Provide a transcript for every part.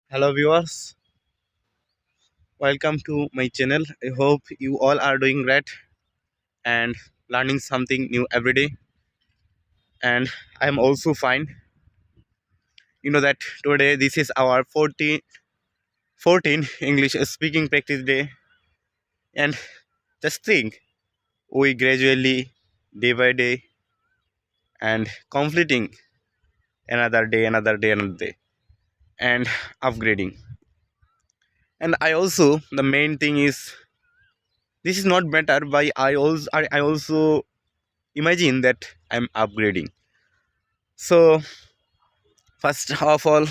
Hello viewers, welcome to my channel. I hope you all are doing great and learning something new every day. And I'm also fine. You know that today this is our 14 English speaking practice day. And just think, we gradually, day by day, and completing another day, and upgrading. And I also, the main thing is, this is not better, but I also imagine that I'm upgrading. So first of all,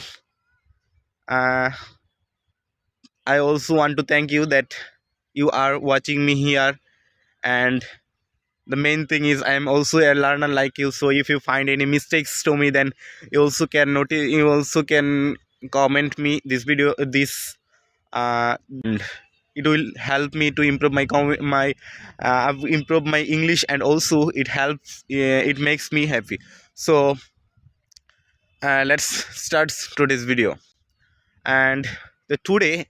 uh, I also want to thank you that you are watching me here. And the main thing is I am also a learner like you. So if you find any mistakes to me, then you also can notice. You also can comment me this video. This and it will help me to improve improve my English, and also it helps. It makes me happy. So let's start today's video. And today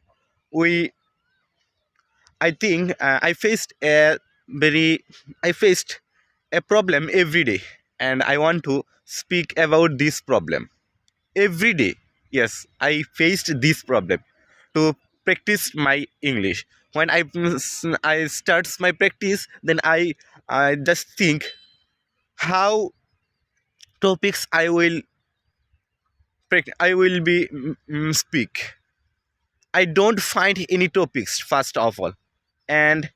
we I think very I faced a problem every day, and I want to speak about this problem every day. Yes, I faced this problem to practice my English. When I starts my practice, then I just think how topics I will be speak. I don't find any topics first of all, and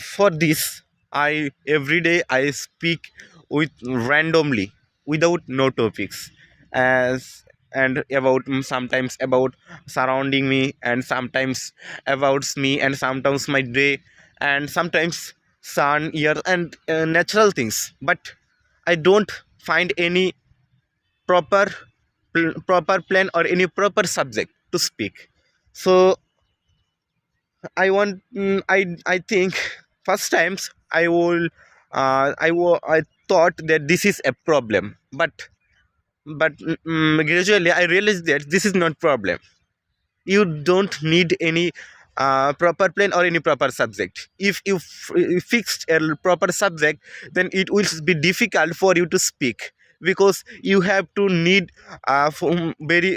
for this, I every day I speak with randomly without no topics, as and about sometimes about surrounding me, and sometimes about me, and sometimes my day, and sometimes sun, air, and natural things. But I don't find any proper proper plan or any proper subject to speak. So I think first times I thought that this is a problem, but gradually I realized that this is not problem. You don't need any proper plan or any proper subject. If you fixed a proper subject, then it will be difficult for you to speak, because you have to need very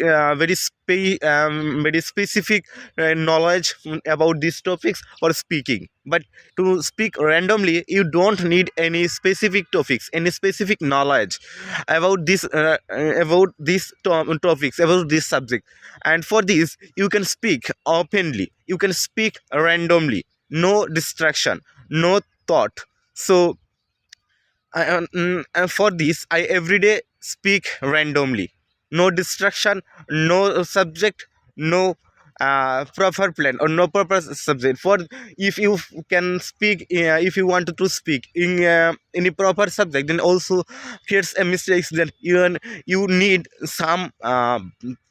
specific knowledge about these topics for speaking. But to speak randomly, you don't need any specific topics, any specific knowledge about these topics, about this subject. And for this, you can speak openly, you can speak randomly, no distraction, no thought. So for this, I every day speak randomly, no distraction, no subject, no proper plan or no proper subject. For if you can speak, if you want to speak in any proper subject, then also here's a mistakes that you need some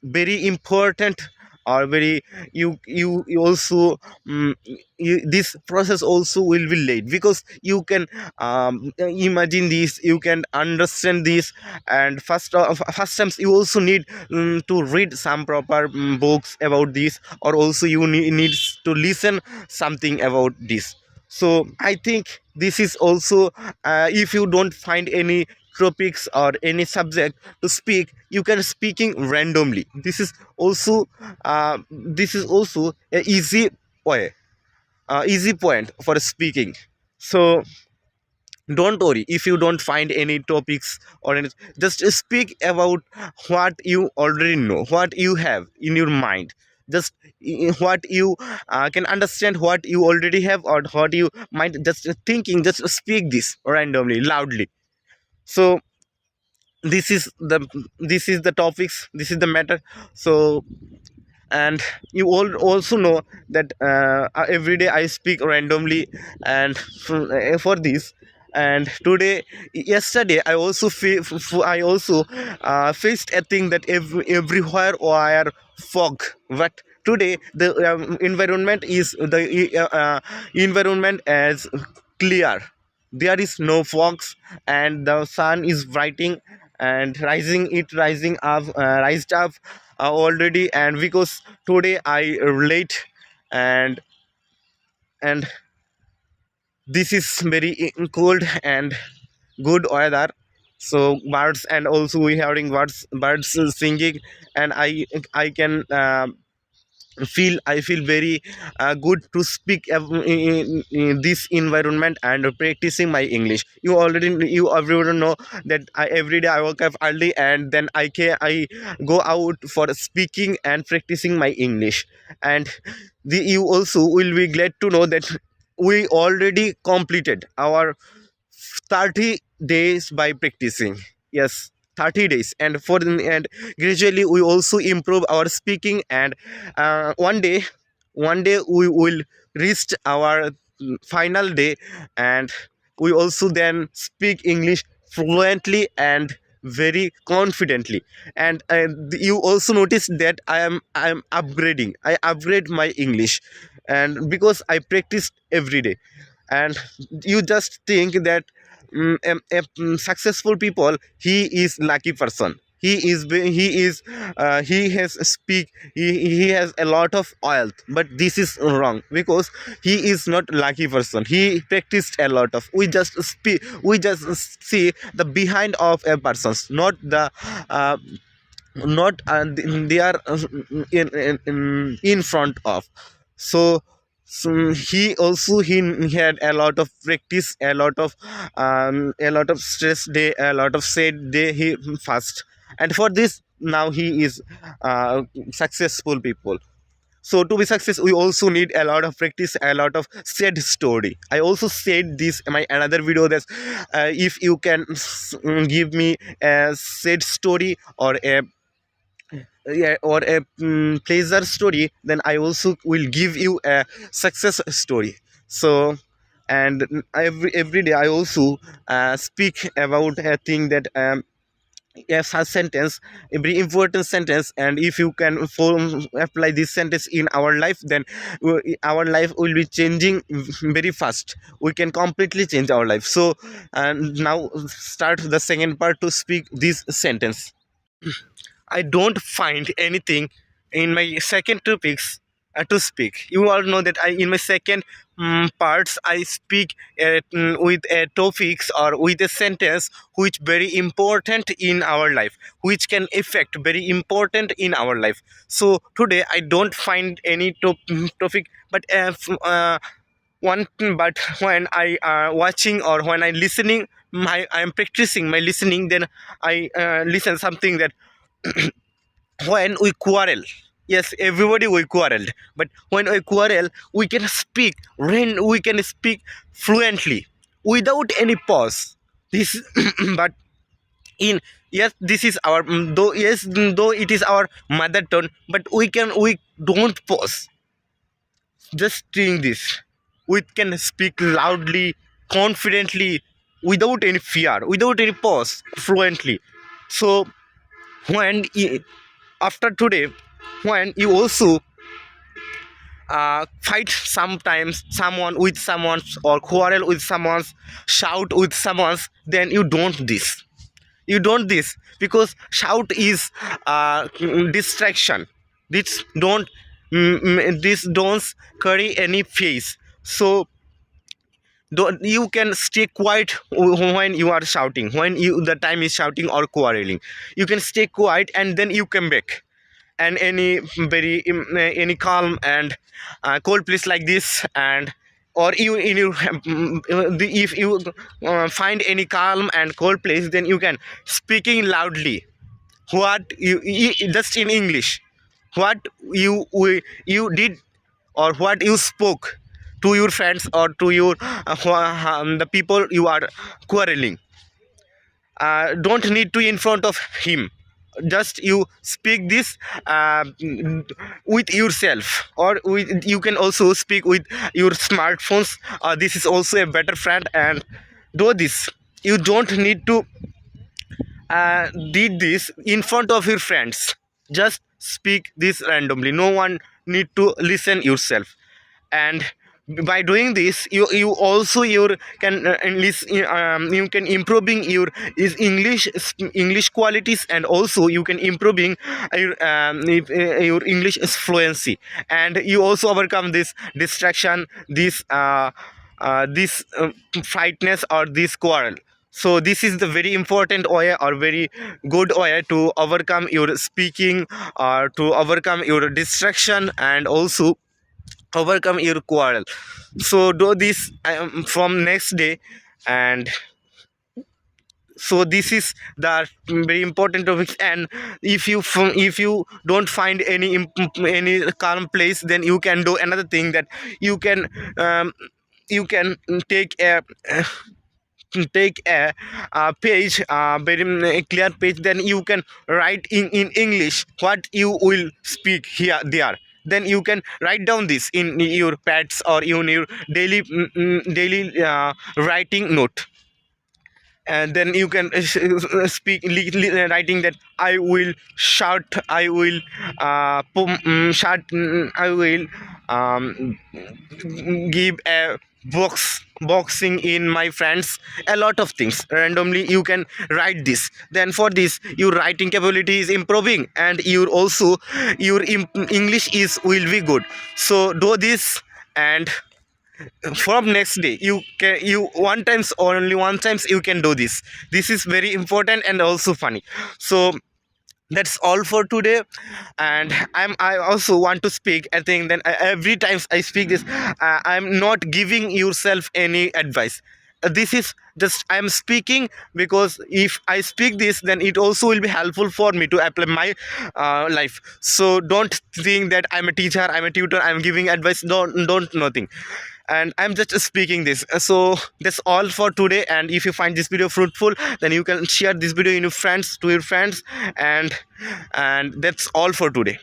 very important or very you also this process also will be late, because you can imagine this, you can understand this. And first times you also need to read some proper books about this, or also you needs to listen something about this. So I think this is also, if you don't find any topics or any subject to speak, you can speaking randomly. This is also a easy way, easy point for speaking. So don't worry if you don't find any topics or any, just speak about what you already know, what you have in your mind. Just what you can understand, what you already have, or what you mind just thinking, just speak this randomly, loudly. So this is the topics, this is the matter. So, and you all also know that every day I speak randomly. And for this, and today, yesterday I also I also faced a thing that everywhere were fog. But today the environment is environment as clear, there is no fogs, and the sun is brightening and rising up, rised up already, and because today I late, and and this is very cold and good weather. So birds, and also we hearing birds singing, and I can I feel very good to speak in this environment and practicing my English. You everyone know that every day I wake up early, and then I go out for speaking and practicing my English. And you also will be glad to know that we already completed our 30 days by practicing. Yes, 30 days, and gradually we also improve our speaking. And one day we will reach our final day, and we also then speak English fluently and very confidently. And you also notice that I am upgrading. I upgrade my English, and because I practiced every day. And you just think that successful people, he is lucky person, he has speak, he has a lot of wealth. But this is wrong, because he is not lucky person, he practiced a lot of. We just see the behind of a person's, not the not they are in front of. So, he had a lot of practice, a lot of stress day, a lot of sad day he fast, and for this now he is successful people. So to be success, we also need a lot of practice, a lot of said story. I also said this in my another video that if you can give me a said story, or a yeah, or a pleasure story, then I also will give you a success story. So, and every day I also speak about a thing that yes, a sentence, a very important sentence. And if you can apply this sentence in our life, then our life will be changing very fast. We can completely change our life. So, and now start the second part to speak this sentence. I don't find anything in my second topics to speak. You all know that in my second parts I speak with topics or with a sentence which very important in our life, which can affect very important in our life. So today I don't find any topic, but one. But when I watching, or when I listening, I am practicing my listening, then I listen something that when we quarrel, yes, everybody we quarrel, but when we quarrel, we can speak fluently without any pause. This but in yes, this is our though, yes, though it is our mother tongue, but we don't pause. Just doing this, we can speak loudly, confidently, without any fear, without any pause, fluently. So when after today, when you also fight sometimes someone with someone's, or quarrel with someone's, shout with someone's, then you don't this because shout is distraction. This don't carry any face. So you can stay quiet when you are shouting, when you the time is shouting or quarreling. You can stay quiet, and then you come back. And any calm and cold place like this, and or you in your if you find any calm and cold place, then you can speaking loudly what just in English, what you did, or what you spoke to your friends, or to your the people you are quarreling. Don't need to in front of him, just you speak this with yourself, or you can also speak with your smartphones. This is also a better friend, and do this. You don't need to did this in front of your friends. Just speak this randomly, no one need to listen yourself. And by doing this, you also your can enlist, you can improving your is English qualities, and also you can improving your English fluency, and you also overcome this distraction, this frightness or this quarrel. So this is the very important way or very good way to overcome your speaking, or to overcome your distraction, and also overcome your quarrel. So do this from next day. And so this is the very important topics. And if you don't find any calm place, then you can do another thing, that you can um, you can take a page, very clear page, then you can write in English what you will speak here there. Then you can write down this in your pads or in your daily writing note. And then you can speak writing that I will shout, I will shout, I will um, give a boxing in my friends, a lot of things randomly you can write this. Then for this your writing capability is improving, and your also your English is will be good. So do this, and from next day you can, you one times or only one times you can do this. This is very important and also funny. So that's all for today. And I also want to speak, I think, then every time I speak this, I'm not giving yourself any advice. This is just I'm speaking, because if I speak this, then it also will be helpful for me to apply my life. So don't think that I'm a teacher, I'm a tutor, I'm giving advice. Don't nothing. And I'm just speaking this. So that's all for today. And if you find this video fruitful, then you can share this video in your friends, to your friends. And that's all for today.